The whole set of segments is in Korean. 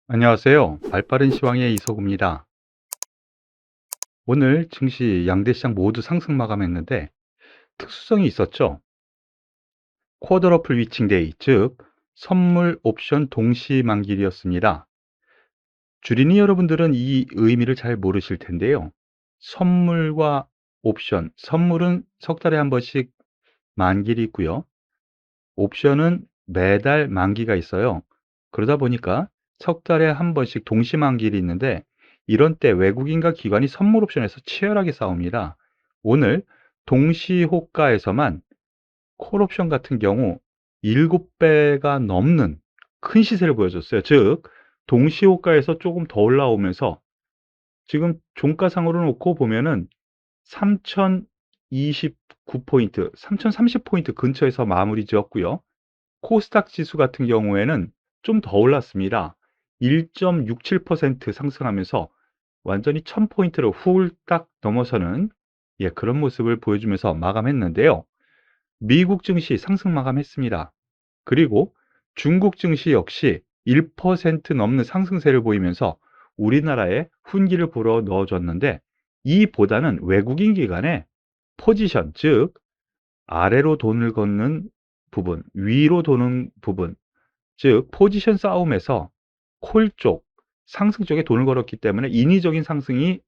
안녕하세요. 발빠른 시황의 이석우입니다. 오늘 증시 양대 시장 모두 상승 마감했는데 특수성이 있었죠. 쿼드러플 위칭 데이, 즉 선물 옵션 동시 만기일이었습니다. 주린이 여러분들은 이 의미를 잘 모르실 텐데요. 선물과 옵션, 선물은 석 달에 한 번씩 만기일이 있고요. 옵션은 매달 만기가 있어요. 그러다 보니까 석 달에 한 번씩 동시 만기일이 있는데 이런 때 외국인과 기관이 선물 옵션에서 치열하게 싸웁니다. 오늘 동시 호가에서만 콜 옵션 같은 경우 7배가 넘는 큰 시세를 보여줬어요. 즉 동시 호가에서 조금 더 올라오면서 지금 종가상으로 놓고 보면은 3029포인트, 3030포인트 근처에서 마무리 지었고요. 코스닥 지수 같은 경우에는 좀 더 올랐습니다. 1.67% 상승하면서 완전히 1000포인트를 훌딱 넘어서는 그런 모습을 보여주면서 마감했는데요. 미국 증시 상승 마감했습니다. 그리고 중국 증시 역시 1% 넘는 상승세를 보이면서 우리나라에 훈기를 불어 넣어줬는데 이보다는 외국인 기관의 포지션, 즉 아래로 돈을 걷는 부분, 위로 도는 부분, 즉 포지션 싸움에서 콜 쪽, 상승 쪽에 돈을 걸었기 때문에 인위적인 상승이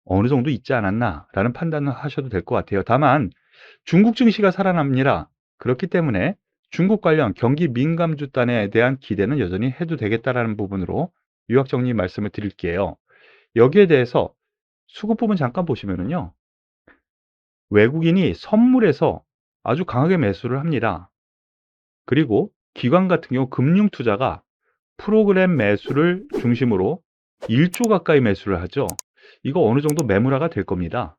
어느 정도 있지 않았나라는 판단을 하셔도 될 것 같아요. 다만 중국 증시가 살아납니다. 그렇기 때문에 중국 관련 경기 민감주 단에 대한 기대는 여전히 해도 되겠다라는 부분으로 요약 정리 말씀을 드릴게요. 여기에 대해서 수급 부분 잠깐 보시면은요. 외국인이 선물에서 아주 강하게 매수를 합니다. 그리고 기관 같은 경우 금융 투자가 프로그램 매수를 중심으로 1조 가까이 매수를 하죠. 이거 어느 정도 매물화가 될 겁니다.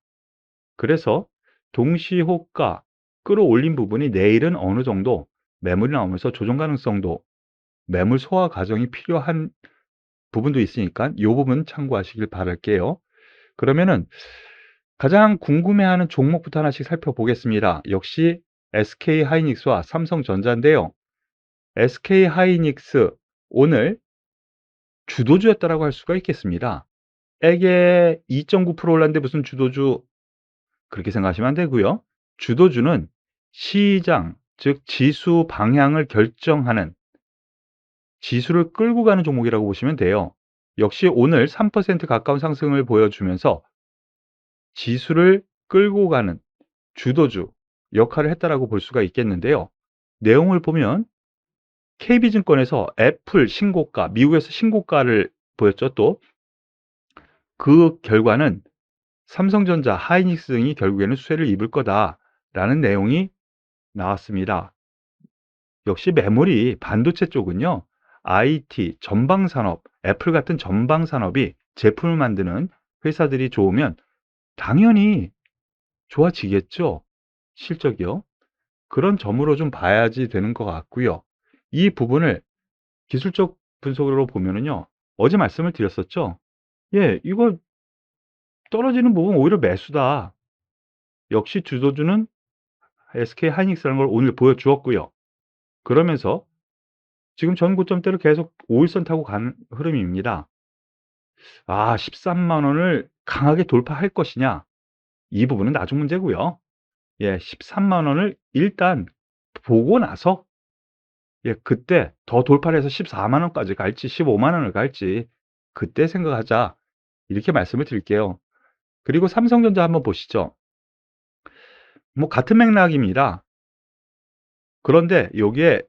그래서 동시호가 끌어올린 부분이 내일은 어느 정도 매물이 나오면서 조정 가능성도 매물 소화 과정이 필요한 부분도 있으니까 이 부분 참고하시길 바랄게요. 그러면은 가장 궁금해하는 종목부터 하나씩 살펴보겠습니다. 역시 SK 하이닉스와 삼성전자인데요. SK 하이닉스 오늘 주도주였다라고 할 수가 있겠습니다. 액에 2.9% 올랐는데 무슨 주도주, 그렇게 생각하시면 안 되고요. 주도주는 시장, 즉 지수 방향을 결정하는, 지수를 끌고 가는 종목이라고 보시면 돼요. 역시 오늘 3% 가까운 상승을 보여주면서 지수를 끌고 가는 주도주 역할을 했다라고 볼 수가 있겠는데요. 내용을 보면 KB증권에서 애플 신고가, 미국에서 신고가를 보였죠. 또 그 결과는 삼성전자, 하이닉스 등이 결국에는 수혜를 입을 거다라는 내용이 나왔습니다. 역시 메모리, 반도체 쪽은요. IT, 전방산업, 애플 같은 전방산업이 제품을 만드는 회사들이 좋으면 당연히 좋아지겠죠. 실적이요. 그런 점으로 좀 봐야지 되는 것 같고요. 이 부분을 기술적 분석으로 보면은요. 어제 말씀을 드렸었죠. 이거 떨어지는 부분 오히려 매수다. 역시 주도주는 SK 하이닉스라는 걸 오늘 보여주었고요. 그러면서 지금 전 고점대로 계속 5일선 타고 가는 흐름입니다. 13만 원을 강하게 돌파할 것이냐? 이 부분은 나중 문제고요. 13만 원을 일단 보고 나서 그때 더 돌파를 해서 14만 원까지 갈지 15만 원을 갈지 그때 생각하자. 이렇게 말씀을 드릴게요. 그리고 삼성전자 한번 보시죠. 뭐 같은 맥락입니다. 그런데 여기에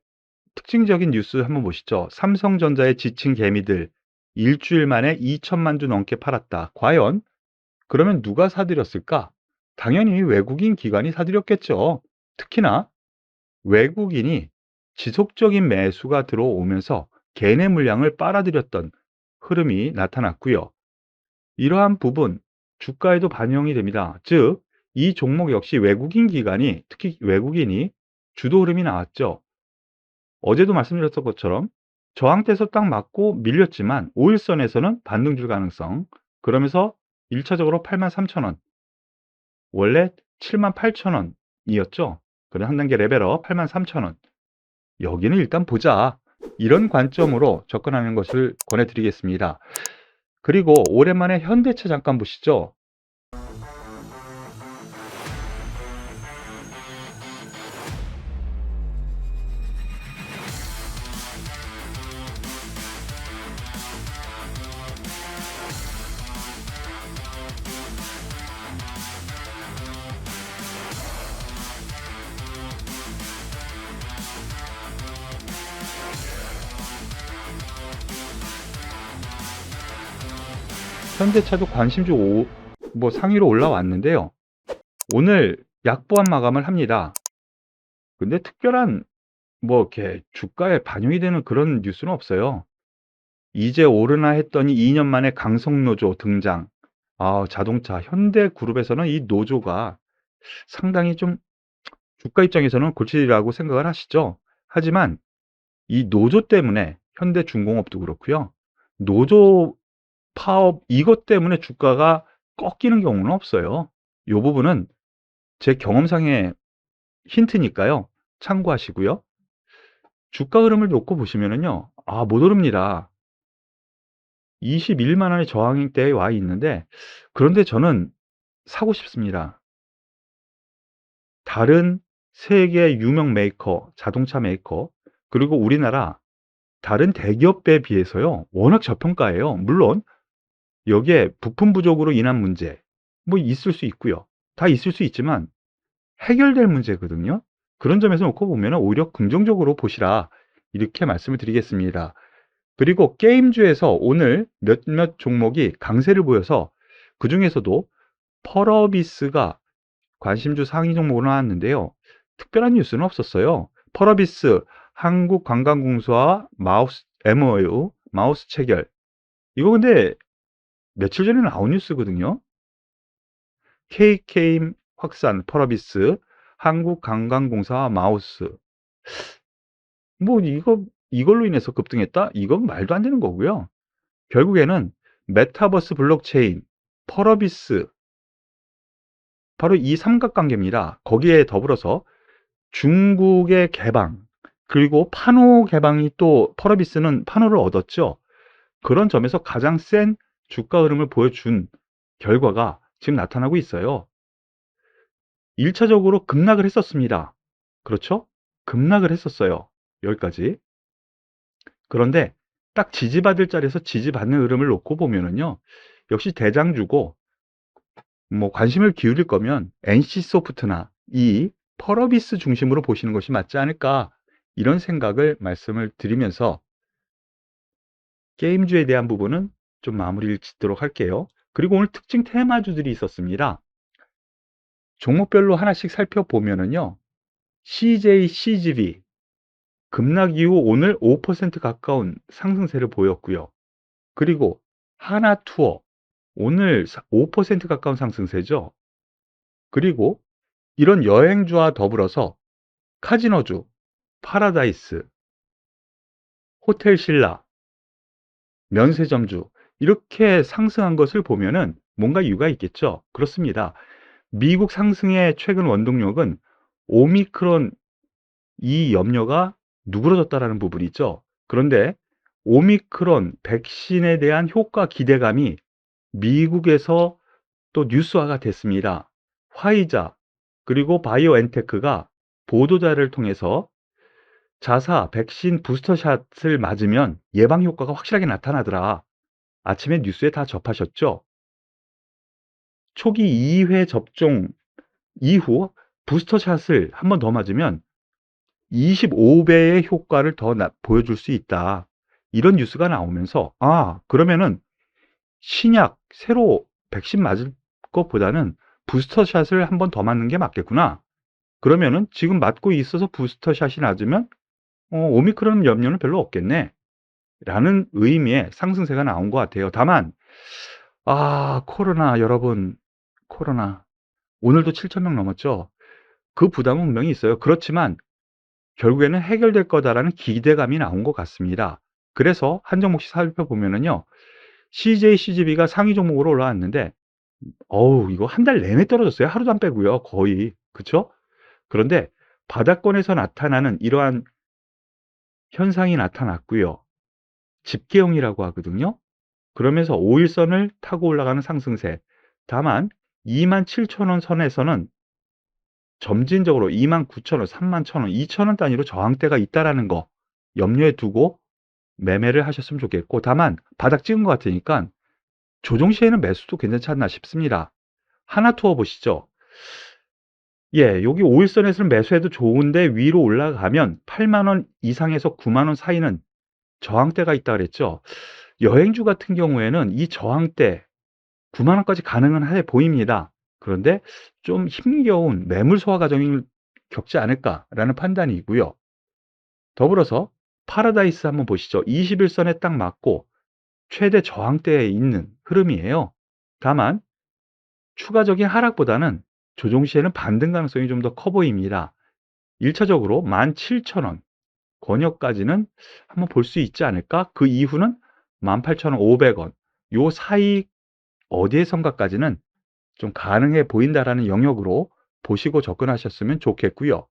특징적인 뉴스 한번 보시죠. 삼성전자의 지친 개미들 일주일 만에 2천만 주 넘게 팔았다. 과연 그러면 누가 사들였을까? 당연히 외국인 기관이 사들였겠죠. 특히나 외국인이 지속적인 매수가 들어오면서 개인의 물량을 빨아들였던 흐름이 나타났고요. 이러한 부분 주가에도 반영이 됩니다. 즉, 이 종목 역시 외국인 기관이, 특히 외국인이 주도 흐름이 나왔죠. 어제도 말씀드렸던 것처럼 저항대에서 딱 맞고 밀렸지만 5일선에서는 반등 줄 가능성, 그러면서 1차적으로 83,000원, 원래 78,000원이었죠. 그래 한 단계 레벨업 83,000원. 여기는 일단 보자. 이런 관점으로 접근하는 것을 권해드리겠습니다. 그리고 오랜만에 현대차 잠깐 보시죠. 현대차도 관심주 상위로 올라왔는데요. 오늘 약보합 마감을 합니다. 근데 특별한 이렇게 주가에 반영이 되는 그런 뉴스는 없어요. 이제 오르나 했더니 2년 만에 강성노조 등장. 자동차 현대그룹에서는 이 노조가 상당히 좀 주가 입장에서는 골칫이라고 생각을 하시죠. 하지만 이 노조 때문에 현대중공업도 그렇고요. 노조 파업 이것 때문에 주가가 꺾이는 경우는 없어요. 이 부분은 제 경험상의 힌트니까요. 참고하시고요. 주가 흐름을 놓고 보시면은요. 못 오릅니다. 21만 원의 저항대에 와 있는데, 그런데 저는 사고 싶습니다. 다른 세계 유명 메이커, 자동차 메이커, 그리고 우리나라 다른 대기업에 비해서요. 워낙 저평가예요. 물론 여기에 부품 부족으로 인한 문제 있을 수 있고요. 다 있을 수 있지만 해결될 문제거든요. 그런 점에서 놓고 보면 오히려 긍정적으로 보시라, 이렇게 말씀을 드리겠습니다. 그리고 게임주에서 오늘 몇몇 종목이 강세를 보여서 그중에서도 펄어비스가 관심주 상위 종목으로 나왔는데요. 특별한 뉴스는 없었어요. 펄어비스, 한국관광공사와 MOU, 마우스 체결. 이거 근데 며칠 전에 나온 뉴스거든요. KK 확산, 펄어비스, 한국관광공사와 마우스. 이걸로 인해서 급등했다? 이건 말도 안 되는 거고요. 결국에는 메타버스 블록체인, 펄어비스, 바로 이 삼각관계입니다. 거기에 더불어서 중국의 개방, 그리고 파노 개방이 또 펄어비스는 파노를 얻었죠. 그런 점에서 가장 센 주가 흐름을 보여준 결과가 지금 나타나고 있어요. 1차적으로 급락을 했었습니다. 그렇죠? 급락을 했었어요. 여기까지. 그런데 딱 지지받을 자리에서 지지받는 흐름을 놓고 보면은요. 역시 대장주고, 관심을 기울일 거면 NC소프트나 이 펄어비스 중심으로 보시는 것이 맞지 않을까, 이런 생각을 말씀을 드리면서 게임주에 대한 부분은 좀 마무리를 짓도록 할게요. 그리고 오늘 특징 테마주들이 있었습니다. 종목별로 하나씩 살펴보면은요. CJ, CGV 급락 이후 오늘 5% 가까운 상승세를 보였고요. 그리고 하나투어 오늘 5% 가까운 상승세죠. 그리고 이런 여행주와 더불어서 카지노주, 파라다이스, 호텔신라, 면세점주 이렇게 상승한 것을 보면은 뭔가 이유가 있겠죠. 그렇습니다. 미국 상승의 최근 원동력은 오미크론 이 염려가 누그러졌다라는 부분이 있죠. 그런데 오미크론 백신에 대한 효과 기대감이 미국에서 또 뉴스화가 됐습니다. 화이자 그리고 바이오엔테크가 보도자를 통해서 자사 백신 부스터샷을 맞으면 예방 효과가 확실하게 나타나더라. 아침에 뉴스에 다 접하셨죠? 초기 2회 접종 이후 부스터샷을 한 번 더 맞으면 25배의 효과를 더 보여줄 수 있다. 이런 뉴스가 나오면서 그러면은 신약 새로 백신 맞을 것보다는 부스터샷을 한 번 더 맞는 게 맞겠구나. 그러면은 지금 맞고 있어서 부스터샷이 낮으면 오미크론 염려는 별로 없겠네 라는 의미의 상승세가 나온 것 같아요. 다만 코로나, 여러분, 코로나 오늘도 7,000명 넘었죠. 그 부담은 분명히 있어요. 그렇지만 결국에는 해결될 거다라는 기대감이 나온 것 같습니다. 그래서 한 종목씩 살펴보면은요. CJ, CGV가 상위 종목으로 올라왔는데 이거 한 달 내내 떨어졌어요. 하루도 안 빼고요. 거의. 그쵸? 그런데 바닥권에서 나타나는 이러한 현상이 나타났고요. 집계형이라고 하거든요. 그러면서 5일선을 타고 올라가는 상승세. 다만 27,000원 선에서는 점진적으로 29,000원, 31,000원, 2,000원 단위로 저항대가 있다라는 거 염려에 두고 매매를 하셨으면 좋겠고, 다만 바닥 찍은 것 같으니까 조정 시에는 매수도 괜찮지 않나 싶습니다. 하나투어 보시죠. 예, 여기 5일선에서는 매수해도 좋은데 위로 올라가면 8만 원 이상에서 9만 원 사이는 저항대가 있다 그랬죠. 여행주 같은 경우에는 이 저항대 9만 원까지 가능은 해 보입니다. 그런데 좀 힘겨운 매물 소화 과정을 겪지 않을까라는 판단이고요. 더불어서 파라다이스 한번 보시죠. 21선에 딱 맞고 최대 저항대에 있는 흐름이에요. 다만 추가적인 하락보다는 조정 시에는 반등 가능성이 좀 더 커 보입니다. 1차적으로 17,000원 권역까지는 한번 볼 수 있지 않을까? 그 이후는 18,500원 요 사이 어디에 선가까지는 좀 가능해 보인다라는 영역으로 보시고 접근하셨으면 좋겠고요.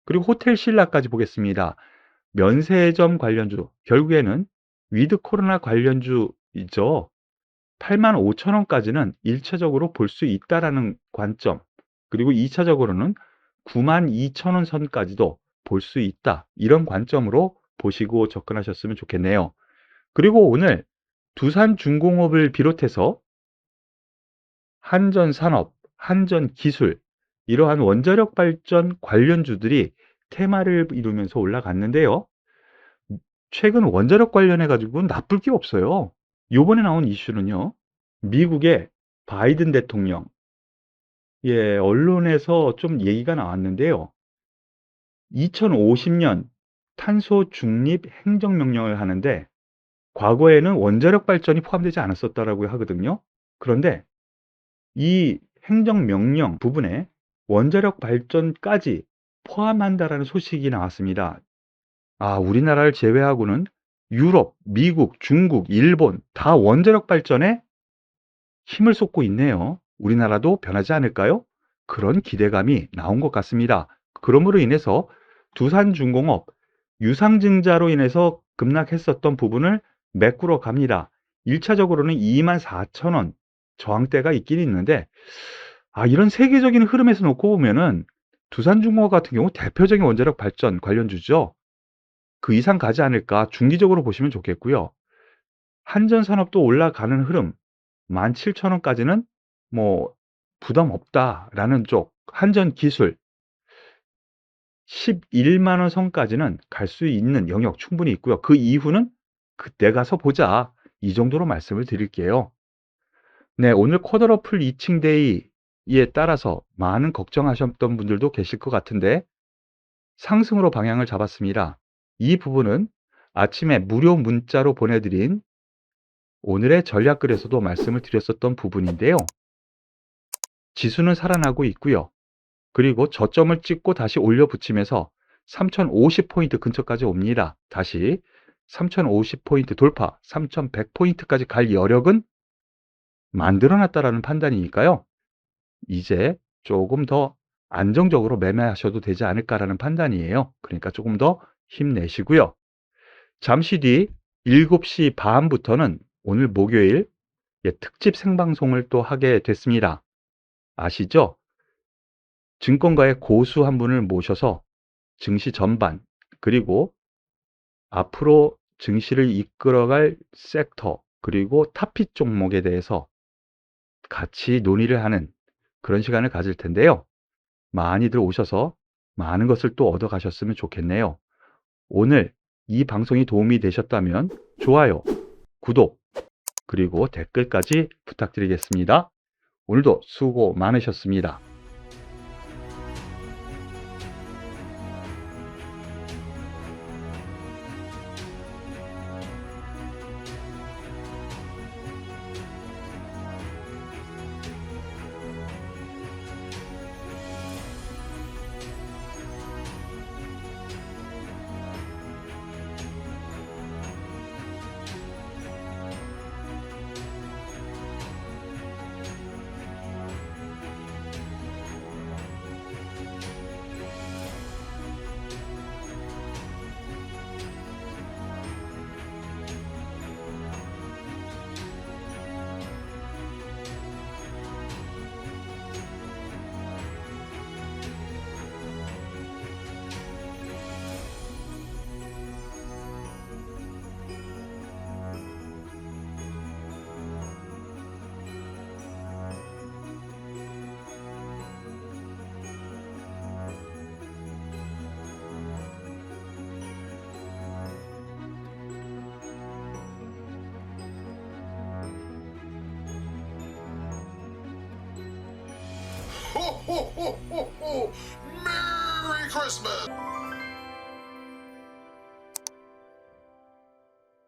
그리고 호텔 신라까지 보겠습니다. 면세점 관련주, 결국에는 위드 코로나 관련주이죠. 85,000원까지는 1차적으로 볼 수 있다라는 관점, 그리고 2차적으로는 92,000원 선까지도 볼 수 있다. 이런 관점으로 보시고 접근하셨으면 좋겠네요. 그리고 오늘 두산중공업을 비롯해서 한전산업, 한전기술 이러한 원자력 발전 관련주들이 테마를 이루면서 올라갔는데요. 최근 원자력 관련해 가지고는 나쁠 게 없어요. 요번에 나온 이슈는요. 미국의 바이든 대통령, 예, 언론에서 좀 얘기가 나왔는데요. 2050년 탄소 중립 행정명령을 하는데 과거에는 원자력 발전이 포함되지 않았었다라고 하거든요. 그런데 이 행정명령 부분에 원자력 발전까지 포함한다라는 소식이 나왔습니다. 아, 우리나라를 제외하고는 유럽, 미국, 중국, 일본 다 원자력 발전에 힘을 쏟고 있네요. 우리나라도 변하지 않을까요? 그런 기대감이 나온 것 같습니다. 그러므로 인해서 두산중공업 유상증자로 인해서 급락했었던 부분을 메꾸러 갑니다. 1차적으로는 24,000원 저항대가 있긴 있는데, 이런 세계적인 흐름에서 놓고 보면은 두산중공업 같은 경우 대표적인 원자력 발전 관련주죠. 그 이상 가지 않을까 중기적으로 보시면 좋겠고요. 한전산업도 올라가는 흐름 17,000원까지는 뭐 부담 없다라는 쪽, 한전기술 11만 원 선까지는 갈 수 있는 영역 충분히 있고요. 그 이후는 그때 가서 보자. 이 정도로 말씀을 드릴게요. 네, 오늘 쿼드러플 2층 데이에 따라서 많은 걱정하셨던 분들도 계실 것 같은데 상승으로 방향을 잡았습니다. 이 부분은 아침에 무료 문자로 보내드린 오늘의 전략글에서도 말씀을 드렸었던 부분인데요. 지수는 살아나고 있고요. 그리고 저점을 찍고 다시 올려붙이면서 3050포인트 근처까지 옵니다. 다시 3050포인트 돌파, 3100포인트까지 갈 여력은 만들어놨다라는 판단이니까요. 이제 조금 더 안정적으로 매매하셔도 되지 않을까라는 판단이에요. 그러니까 조금 더 힘내시고요. 잠시 뒤 7시 반부터는 오늘 목요일 특집 생방송을 또 하게 됐습니다. 아시죠? 증권가의 고수 한 분을 모셔서 증시 전반, 그리고 앞으로 증시를 이끌어갈 섹터, 그리고 탑픽 종목에 대해서 같이 논의를 하는 그런 시간을 가질 텐데요. 많이들 오셔서 많은 것을 또 얻어 가셨으면 좋겠네요. 오늘 이 방송이 도움이 되셨다면 좋아요, 구독, 그리고 댓글까지 부탁드리겠습니다. 오늘도 수고 많으셨습니다. ho, ho, ho, ho, ho. Merry Christmas!